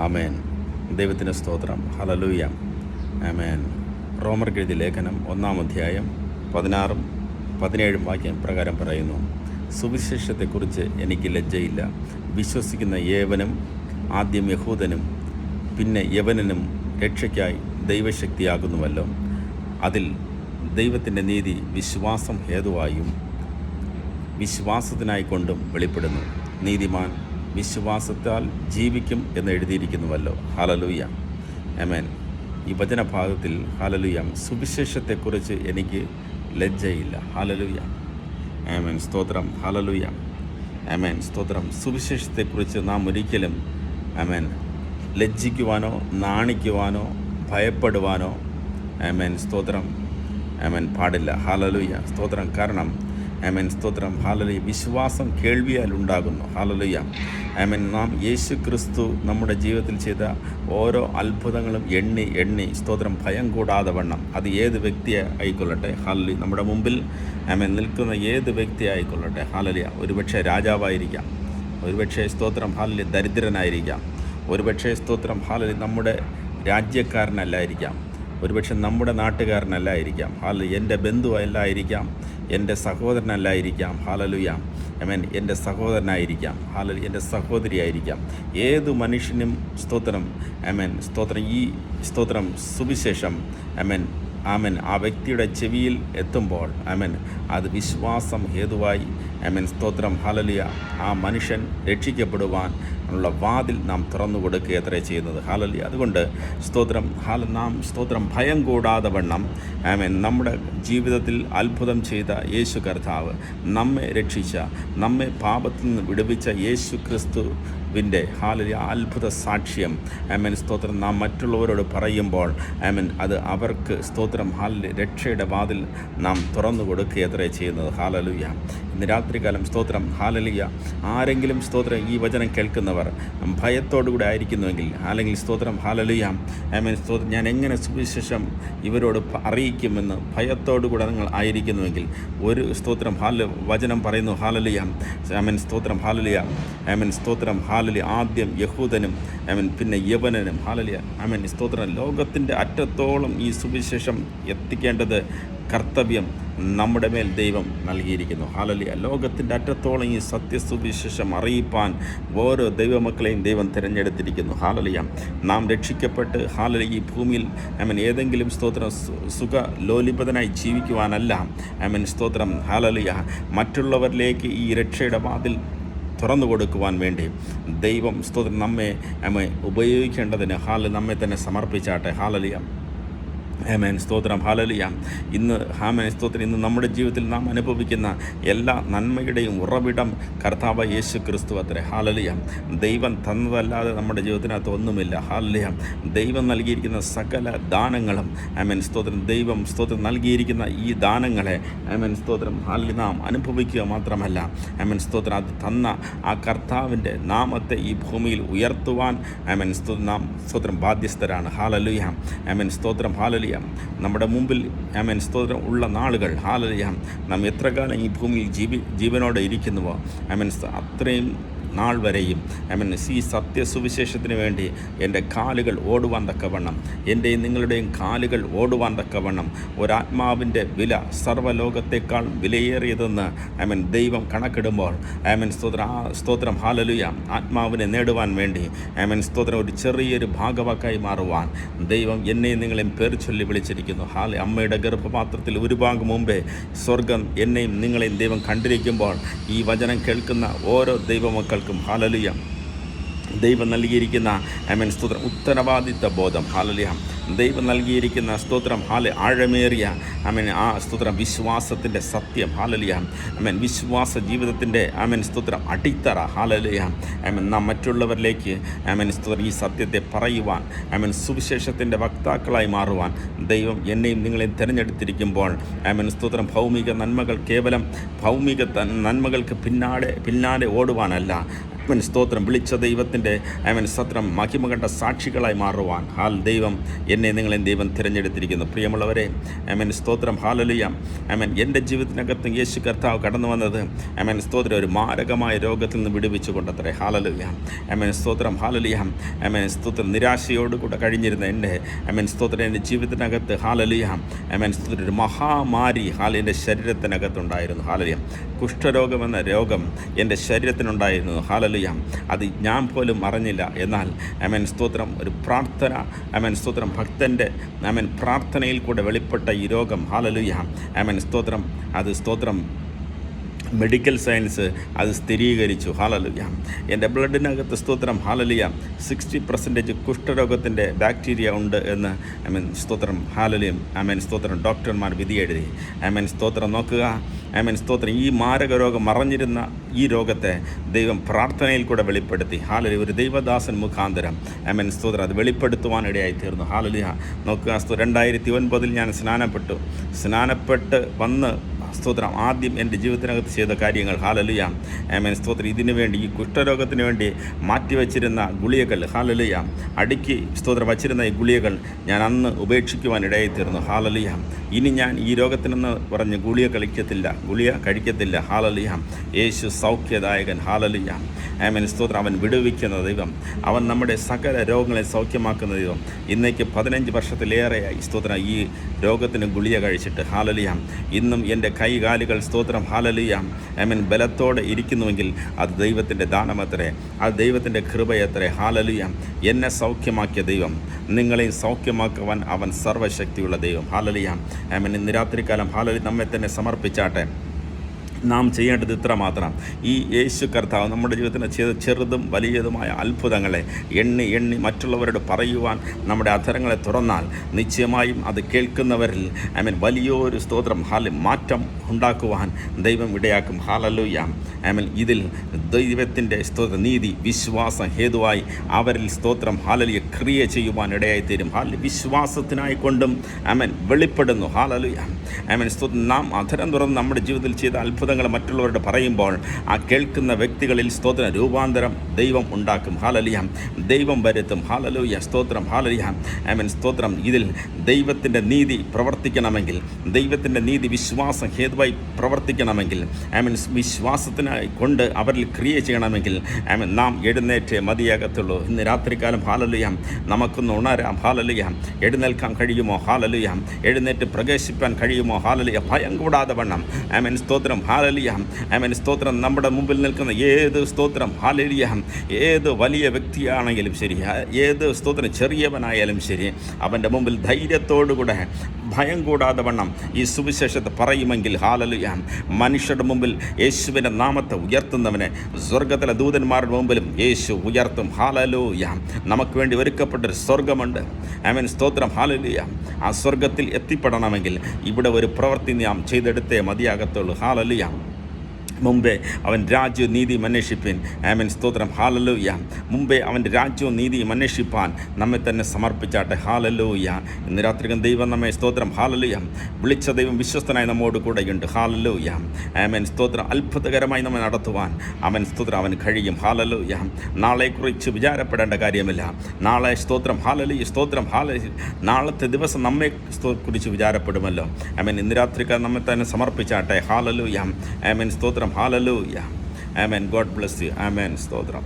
ആമേൻ. ദൈവത്തിന് സ്തോത്രം. ഹല്ലേലൂയ. ആമേൻ. റോമർക്കെഴുതിയ ലേഖനം 1-ാം അധ്യായം 16-17 വാക്യം പ്രകാരം പറയുന്നു: സുവിശേഷത്തെക്കുറിച്ച് എനിക്ക് ലജ്ജയില്ല. വിശ്വസിക്കുന്ന ഏവനും, ആദ്യം യഹൂദനും പിന്നെ യവനനും രക്ഷയ്ക്കായി ദൈവശക്തിയാകുന്നുവല്ലോ. അതിൽ ദൈവത്തിൻ്റെ നീതി വിശ്വാസം ഹേതുവായും വിശ്വാസത്തിനായിക്കൊണ്ടും വെളിപ്പെടുന്നു. നീതിമാൻ വിശ്വാസത്താൽ ജീവിക്കും എന്ന് എഴുതിയിരിക്കുന്നുവല്ലോ. ഹല്ലേലൂയ. ആമേൻ. ഈ വചനഭാഗത്തിൽ ഹല്ലേലൂയ, സുവിശേഷത്തെക്കുറിച്ച് എനിക്ക് ലജ്ജയില്ല. ഹല്ലേലൂയ. ആമേൻ. സ്തോത്രം. ഹല്ലേലൂയ. ആമേൻ. സ്തോത്രം. സുവിശേഷത്തെക്കുറിച്ച് നാം ഒരിക്കലും ആമേൻ ലജ്ജിക്കുവാനോ നാണിക്കുവാനോ ഭയപ്പെടുവാനോ ആമേൻ സ്തോത്രം ആമേൻ പാടില്ല. ഹല്ലേലൂയ. സ്തോത്രം. കാരണം ആമേൻ സ്തോത്രം. ഹല്ലേലൂയ. വിശ്വാസം കേൾവിയാൽ ഉണ്ടാകുന്നു. ഹല്ലേലൂയ. ആമേൻ. നാം യേശു ക്രിസ്തു നമ്മുടെ ജീവിതത്തിൽ ചെയ്ത ഓരോ അത്ഭുതങ്ങളും എണ്ണി സ്തോത്രം ഭയം കൂടാതെ വണ്ണം, അത് ഏത് വ്യക്തി ആയിക്കൊള്ളട്ടെ, ഹല്ലേലൂയ, നമ്മുടെ മുമ്പിൽ ആമേൻ നിൽക്കുന്ന ഏത് വ്യക്തി ആയിക്കൊള്ളട്ടെ, ഹല്ലേലൂയ, ഒരുപക്ഷെ രാജാവായിരിക്കാം, ഒരുപക്ഷെ സ്തോത്രം ഹല്ലേലൂയ ദരിദ്രനായിരിക്കാം, ഒരുപക്ഷെ സ്തോത്രം ഹല്ലേലൂയ നമ്മുടെ രാജ്യക്കാരനല്ലായിരിക്കാം, ഒരുപക്ഷെ നമ്മുടെ നാട്ടുകാരനല്ലായിരിക്കാം, ഹല്ലേലൂയ എൻ്റെ ബന്ധുവല്ലായിരിക്കാം, എൻ്റെ സഹോദരനല്ലായിരിക്കാം, ഹല്ലേലൂയ, ആമേൻ, എൻ്റെ സഹോദരനായിരിക്കാം, ഹല്ലേലൂയ, എൻ്റെ സഹോദരിയായിരിക്കാം. ഏതു മനുഷ്യനും സ്തോത്രം ആമേൻ സ്തോത്രം ഈ സ്തോത്രം സുവിശേഷം ആമേൻ ആമേൻ ആ വ്യക്തിയുടെ ചെവിയിൽ എത്തുമ്പോൾ ആമേൻ അത് വിശ്വാസം ഹേതുവായി ആമേൻ സ്തോത്രം ഹല്ലേലൂയ ആ മനുഷ്യൻ രക്ഷിക്കപ്പെടുവാൻ ഉള്ള വാതിൽ നാം തുറന്നു കൊടുക്കുക എത്രേ ചെയ്യുന്നത്. ഹല്ലേലൂയ. അതുകൊണ്ട് സ്തോത്രം നാം സ്തോത്രം ഭയം കൂടാതെ വണ്ണം ആമേൻ നമ്മുടെ ജീവിതത്തിൽ അത്ഭുതം ചെയ്ത യേശു കർത്താവ്, നമ്മെ രക്ഷിച്ച, നമ്മെ പാപത്തിൽ നിന്ന് വിടുവിച്ച യേശു ക്രിസ്തുവിൻ്റെ ഹല്ലേലൂയ അത്ഭുത സാക്ഷ്യം ആമേൻ സ്തോത്രം നാം മറ്റുള്ളവരോട് പറയുമ്പോൾ ആമേൻ അത് അവർക്ക് സ്തോത്രം ഹല്ലേലൂയ രക്ഷയുടെ വാതിൽ നാം തുറന്നു കൊടുക്കുക എത്രേ ചെയ്യുന്നത്. ഹല്ലേലൂയ. ഇന്ന് രാത്രികാലം സ്തോത്രം ഹല്ലേലൂയ ആരെങ്കിലും സ്തോത്രം ഈ വചനം കേൾക്കുന്നവർ ഭയത്തോടുകൂടി ആയിരിക്കുന്നുവെങ്കിൽ, അല്ലെങ്കിൽ സ്തോത്രം ഹല്ലേലൂയ ആമേൻ സ്തോത്രം ഞാൻ എങ്ങനെ സുവിശേഷം ഇവരോട് അറിയിക്കുമെന്ന് ഭയത്തോടുകൂടെ നിങ്ങൾ ആയിരിക്കുന്നുവെങ്കിൽ, ഒരു സ്തോത്രം വചനം പറയുന്നു ഹല്ലേലൂയ ആമേൻ സ്തോത്രം ഹല്ലേലൂയ ആമേൻ സ്തോത്രം ഹല്ലേലൂയ ആദ്യം യഹൂദനും ആമേൻ പിന്നെ യവനനും ഹല്ലേലൂയ ആമേൻ സ്തോത്രം ലോകത്തിൻ്റെ അറ്റത്തോളം ഈ സുവിശേഷം എത്തിക്കേണ്ടത് കർത്തവ്യം നമ്മുടെ മേൽ ദൈവം നൽകിയിരിക്കുന്നു. ഹല്ലേലൂയ. ലോകത്തിൻ്റെ അറ്റത്തോളം ഈ സത്യസുവിശേഷം അറിയിപ്പാൻ ഓരോ ദൈവമക്കളെയും ദൈവം തിരഞ്ഞെടുത്തിരിക്കുന്നു. ഹല്ലേലൂയ. നാം രക്ഷിക്കപ്പെട്ട് ഹല്ലേലൂയ ഈ ഭൂമിയിൽ ആമേൻ ഏതെങ്കിലും സ്തോത്രം സുഖ ലോലിപതനായി ജീവിക്കുവാനല്ല ആമേൻ സ്തോത്രം ഹല്ലേലൂയ മറ്റുള്ളവരിലേക്ക് ഈ രക്ഷയുടെ വാതിൽ തുറന്നു കൊടുക്കുവാൻ വേണ്ടി ദൈവം സ്തോത്രം നമ്മെ ഉപയോഗിക്കേണ്ടതിന് നമ്മെ തന്നെ സമർപ്പിച്ചാട്ടെ. ഹല്ലേലൂയ. ആമേൻ സ്തോത്രം ഹല്ലേലൂയ. ഇന്ന് ആമേൻ സ്തോത്രം ഇന്ന് നമ്മുടെ ജീവിതത്തിൽ നാം അനുഭവിക്കുന്ന എല്ലാ നന്മയുടെയും ഉറവിടം കർത്താവ് യേശു ക്രിസ്തു അത്രേ. ഹല്ലേലൂയ. ദൈവം തന്നതല്ലാതെ നമ്മുടെ ജീവിതത്തിനകത്ത് ഒന്നുമില്ല. ഹല്ലേലൂയ. ദൈവം നൽകിയിരിക്കുന്ന സകല ദാനങ്ങളും ആമേൻ സ്തോത്രം ദൈവം സ്തോത്രം നൽകിയിരിക്കുന്ന ഈ ദാനങ്ങളെ ആമേൻ സ്തോത്രം ഹല്ലേലൂയ നാം അനുഭവിക്കുക മാത്രമല്ല ആമേൻ സ്തോത്രം അത് തന്ന ആ കർത്താവിൻ്റെ നാമത്തെ ഈ ഭൂമിയിൽ ഉയർത്തുവാൻ ആമേൻ നാം സ്തോത്രം ബാധ്യസ്ഥരാണ്. ഹല്ലേലൂയ. ആമേൻ സ്തോത്രം ഹല്ലേലൂയ. നമ്മുടെ മുമ്പിൽ ആമേൻ സ്തോത്രം ഉള്ള നാളുകൾ ഹല്ലേലൂയ നാം എത്ര കാലം ഈ ഭൂമിയിൽ ജീവനോടെ ഇരിക്കുന്നുവോ ആമേൻ അത്രയും നാൾ വരെയും ആമേൻ ഈ സത്യസുവിശേഷത്തിന് വേണ്ടി എൻ്റെ കാലുകൾ ഓടുവാൻ തക്കവണ്ണം, എൻ്റെയും നിങ്ങളുടെയും കാലുകൾ ഓടുവാൻ തക്കവണ്ണം ഒരാത്മാവിൻ്റെ വില സർവ്വലോകത്തേക്കാൾ വിലയേറിയതെന്ന് ആമേൻ ദൈവം കണക്കിടുമ്പോൾ ആമേൻ സ്തോത്രം ഹല്ലേലൂയ ആത്മാവിനെ നേടുവാൻ വേണ്ടി ആമേൻ സ്തോത്രം ഒരു ചെറിയൊരു ഭാഗവാക്കായി മാറുവാൻ ദൈവം എന്നെയും നിങ്ങളെയും പേർ ചൊല്ലി വിളിച്ചിരിക്കുന്നു. അമ്മയുടെ ഗർഭപാത്രത്തിൽ ഒരു ഭാഗം മുമ്പേ സ്വർഗം എന്നെയും നിങ്ങളെയും ദൈവം കണ്ടിരിക്കുമ്പോൾ ഈ വചനം കേൾക്കുന്ന ഓരോ ദൈവമക്കൾ ഹല്ലേലൂയ ദൈവം നൽകിയിരിക്കുന്ന ആമേൻ സ്തോത്രം ഉത്തരവാദിത്ത ബോധം ഹല്ലേലൂയ ദൈവം നൽകിയിരിക്കുന്ന സ്തോത്രം ആഴമേറിയ ആമേൻ ആ സ്തോത്രം വിശ്വാസത്തിൻ്റെ സത്യം ഹല്ലേലൂയ ആമേൻ വിശ്വാസ ജീവിതത്തിൻ്റെ ആമേൻ സ്തോത്രം അടിത്തറ ഹല്ലേലൂയ ആമേൻ നാം മറ്റുള്ളവരിലേക്ക് ആമേൻ സ്തോത്രം ഈ സത്യത്തെ പറയുവാൻ ആമേൻ സുവിശേഷത്തിൻ്റെ വക്താക്കളായി മാറുവാൻ ദൈവം എന്നെയും നിങ്ങളെയും തിരഞ്ഞെടുത്തിരിക്കുമ്പോൾ ആമേൻ സ്തോത്രം ഭൗമിക നന്മകൾ കേവലം ഭൗമിക നന്മകൾക്ക് പിന്നാലെ ഓടുവാനല്ല അവൻ സ്തോത്രം വിളിച്ച ദൈവത്തിൻ്റെ അവൻ സ്തോത്രം മഹിമ കണ്ട സാക്ഷികളായി മാറുവാൻ ദൈവം എന്നെ നിങ്ങളെയും ദൈവം തിരഞ്ഞെടുത്തിരിക്കുന്നു. പ്രിയമുള്ളവരെ, സ്തോത്രം ഹാലലുയ. എൻ്റെ ജീവിതത്തിനകത്തും യേശു കർത്താവ് കടന്നു വന്നത് സ്തോത്രം ഒരു മാരകമായ രോഗത്തിൽ നിന്ന് വിടുവിച്ചു കൊണ്ടത്രേ. ഹാലലുയ. സ്തോത്രം ഹാലലുയ. സ്തോത്രം നിരാശയോടുകൂടെ കഴിഞ്ഞിരുന്ന എൻ്റെ സ്തോത്രം എൻ്റെ ജീവിതത്തിനകത്ത് ഹാലലുയ സ്തോത്രം ഒരു മഹാമാരി എൻ്റെ ശരീരത്തിനകത്തുണ്ടായിരുന്നു. ഹാലലുയ. കുഷ്ഠരോഗമെന്ന രോഗം എൻ്റെ ശരീരത്തിനുണ്ടായിരുന്നു. ഹാലലുയ. അത് ഞാൻ പോലും അറിഞ്ഞില്ല. എന്നാൽ സ്തോത്രം ഒരു പ്രാർത്ഥന സ്തോത്രം ഭക്തൻ്റെ പ്രാർത്ഥനയിൽ കൂടെ വെളിപ്പെട്ട ഈ രോഗം ഹാലലുയ സ്തോത്രം അത് സ്തോത്രം മെഡിക്കൽ സയൻസ് അത് സ്ഥിരീകരിച്ചു. ഹാലലുയ. എൻ്റെ ബ്ലഡിനകത്ത് സ്തോത്രം ഹാലലുയ 60% കുഷ്ഠരോഗത്തിൻ്റെ ബാക്ടീരിയ ഉണ്ട് എന്ന് സ്തോത്രം ഹാലലുയം സ്തോത്രം ഡോക്ടർമാർ വിധി എഴുതി. സ്തോത്രം നോക്കുക. സ്തോത്രം ഈ മാരക രോഗം മറഞ്ഞിരുന്ന ഈ രോഗത്തെ ദൈവം പ്രാർത്ഥനയിൽ കൂടെ വെളിപ്പെടുത്തി. ഹാലലുയ. ഒരു ദൈവദാസൻ മുഖാന്തരം സ്തോത്രം അത് വെളിപ്പെടുത്തുവാനിടയായി തീർന്നു. ഹാലലുയ. നോക്കുക. 2009 ഞാൻ സ്നാനപ്പെട്ട് വന്ന് സ്തോത്രം ആദ്യം എൻ്റെ ജീവിതത്തിനകത്ത് ചെയ്ത കാര്യങ്ങൾ ഹാലലുയ സ്തോത്രം ഇതിനു വേണ്ടി ഈ കുഷ്ഠരോഗത്തിന് വേണ്ടി മാറ്റിവെച്ചിരുന്ന ഗുളികകൾ ഹാലലുയ അടുക്കി സ്തോത്രം വച്ചിരുന്ന ഈ ഗുളികകൾ ഞാൻ അന്ന് ഉപേക്ഷിക്കുവാൻ ഇടയായിത്തീർന്നു. ഹാലലുയ. ഇനി ഞാൻ ഈ രോഗത്തിനെന്ന് പറഞ്ഞ് ഗുളിക കഴിക്കത്തില്ല. ഹാലലുയ. യേശു സൗഖ്യദായകൻ. ഹാലലുയ. സ്തോത്രം അവൻ വിടുവിക്കുന്ന ദൈവം. അവൻ നമ്മുടെ സകല രോഗങ്ങളെ സൗഖ്യമാക്കുന്ന ദൈവം. ഇന്നേക്ക് 15 വർഷത്തിലേറെയായി സ്തോത്രം ഈ രോഗത്തിന് ഗുളിക കഴിച്ചിട്ട്. ഹാലലുയ. ഇന്നും എൻ്റെ കൈകാലുകൾ സ്തോത്രം ഹാലലുയ ബലത്തോടെ ഇരിക്കുന്നുവെങ്കിൽ അത് ദൈവത്തിൻ്റെ ദാനമത്രേ, അത് ദൈവത്തിൻ്റെ കൃപയത്രേ. ഹാലലുയ. എന്നെ സൗഖ്യമാക്കിയ ദൈവം നിങ്ങളെയും സൗഖ്യമാക്കുവാൻ അവൻ സർവ്വശക്തിയുള്ള ദൈവം. ഹാലലുയ. ഇന്ന് രാത്രികാലം ഹാലലുയ നമ്മെ തന്നെ സമർപ്പിച്ചാട്ടെ. നാം ചെയ്യേണ്ടത് ഇത്ര മാത്രം. ഈ യേശു കർത്താവ് നമ്മുടെ ജീവിതത്തിന് ചെയ്ത ചെറുതും വലിയതുമായ അത്ഭുതങ്ങളെ എണ്ണി മറ്റുള്ളവരോട് പറയുവാൻ നമ്മുടെ അധരങ്ങളെ തുറന്നാൽ നിശ്ചയമായും അത് കേൾക്കുന്നവരിൽ വലിയൊരു സ്തോത്രം മാറ്റം ഉണ്ടാക്കുവാൻ ദൈവം ഇടയാക്കും. ഹാലലുയ. ഇതിൽ ദൈവത്തിൻ്റെ സ്തോത്രം നീതി വിശ്വാസം ഹേതുവായി അവരിൽ സ്തോത്രം ഹാലലുയ ക്രിയ ചെയ്യുവാൻ ഇടയായിത്തീരും. വിശ്വാസത്തിനായി കൊണ്ടും വെളിപ്പെടുന്നു. ഹാലലുയ. സ്തോത്രം നാം അധരം തുറന്ന് നമ്മുടെ ജീവിതത്തിൽ ചെയ്ത അത്ഭുതങ്ങൾ മറ്റുള്ളവരോട് പറയുമ്പോൾ ആ കേൾക്കുന്ന വ്യക്തികളിൽ സ്തോത്ര രൂപാന്തരം ദൈവം ഉണ്ടാക്കും. ഹാലലുയ. ദൈവം വരുത്തും. ഹാലലുയ. സ്തോത്രം. ഹാലലുയ. സ്തോത്രം. ഇതിൽ ദൈവത്തിൻ്റെ നീതി പ്രവർത്തിക്കണമെങ്കിൽ, ദൈവത്തിൻ്റെ നീതി വിശ്വാസം ഹേതുവായി പ്രവർത്തിക്കണമെങ്കിൽ, വിശ്വാസത്തിനായി കൊണ്ട് അവരിൽ ക്രിയ ചെയ്യണമെങ്കിൽ നാം എഴുന്നേറ്റ് മതിയാകത്തുള്ളൂ. ഇന്ന് രാത്രികാലം ഹാലലുയ നമുക്കൊന്ന് ഉണരാം. ഹാലലുയ. എഴുന്നേൽക്കാൻ കഴിയുമോ? ഹാലലുയ. എഴുന്നേറ്റ് പ്രകാശിപ്പാൻ കഴിയുമോ? ഹാലലുയ. ഭയം കൂടാതെ വണ്ണം സ്തോത്രം. ഹാലലുയ. സ്തോത്രം. നമ്മുടെ മുമ്പിൽ നിൽക്കുന്ന ഏത് സ്തോത്രം ഹാലലുയ ഏത് വലിയ വ്യക്തിയാണെങ്കിലും ശരി, ഏത് സ്തോത്രം ചെറിയവനായാലും ശരി, അവൻ്റെ മുമ്പിൽ ധൈര്യത്തോടുകൂടെ ഭയം കൂടാതെ വണ്ണം ഈ സുവിശേഷത്തെ പറയുമെങ്കിൽ ഹാലലുയ മനുഷ്യരുടെ മുമ്പിൽ യേശുവിൻ്റെ നാമത്തെ ഉയർത്തുന്നവനെ സ്വർഗത്തിലെ ദൂതന്മാരുടെ മുമ്പിലും യേശു ഉയർത്തും. ഹാലലുയ. നമുക്ക് വേണ്ടി ഒരുക്കപ്പെട്ടൊരു സ്വർഗമുണ്ട്. സ്തോത്രം. ഹാലലുയ. ആ സ്വർഗത്തിൽ എത്തിപ്പെടണമെങ്കിൽ ഇവിടെ ഒരു പ്രവൃത്തി നാം ചെയ്തെടുത്തേ മതിയാകത്തുള്ളൂ. ഹാലലുയ. മുമ്പേ അവൻ രാജ്യവും നീതിയും അന്വേഷിപ്പിൻ. സ്തോത്രം. ഹാലലുയ. മുമ്പേ അവൻ്റെ രാജ്യവും നീതിയും അന്വേഷിപ്പാൻ നമ്മെ തന്നെ സമർപ്പിച്ചാട്ടെ. ഹാലലുയ. ഇന്ന് രാത്രികം ദൈവം നമ്മെ സ്തോത്രം ഹാലലുയ വിളിച്ച ദൈവം വിശ്വസ്തനായി നമ്മോട് കൂടെയുണ്ട്. ഹാലലുയ. സ്തോത്രം. അത്ഭുതകരമായി നമ്മെ നടത്തുവാൻ സ്തോത്രം അവൻ കഴിയും. ഹാലലുയ. നാളെക്കുറിച്ച് വിചാരപ്പെടേണ്ട കാര്യമില്ല. നാളെ സ്തോത്രം. ഹാലലുയ. സ്തോത്രം. ഹാലലുയ. നാളത്തെ ദിവസം നമ്മെ കുറിച്ച് വിചാരപ്പെടുമല്ലോ. ഇന്ന് രാത്രിക്കാർ നമ്മെ തന്നെ സമർപ്പിച്ചാട്ടെ. ഹാലലുയ. സ്തോത്രം. Hallelujah. Amen. God bless you. Amen. സ്തോത്രം.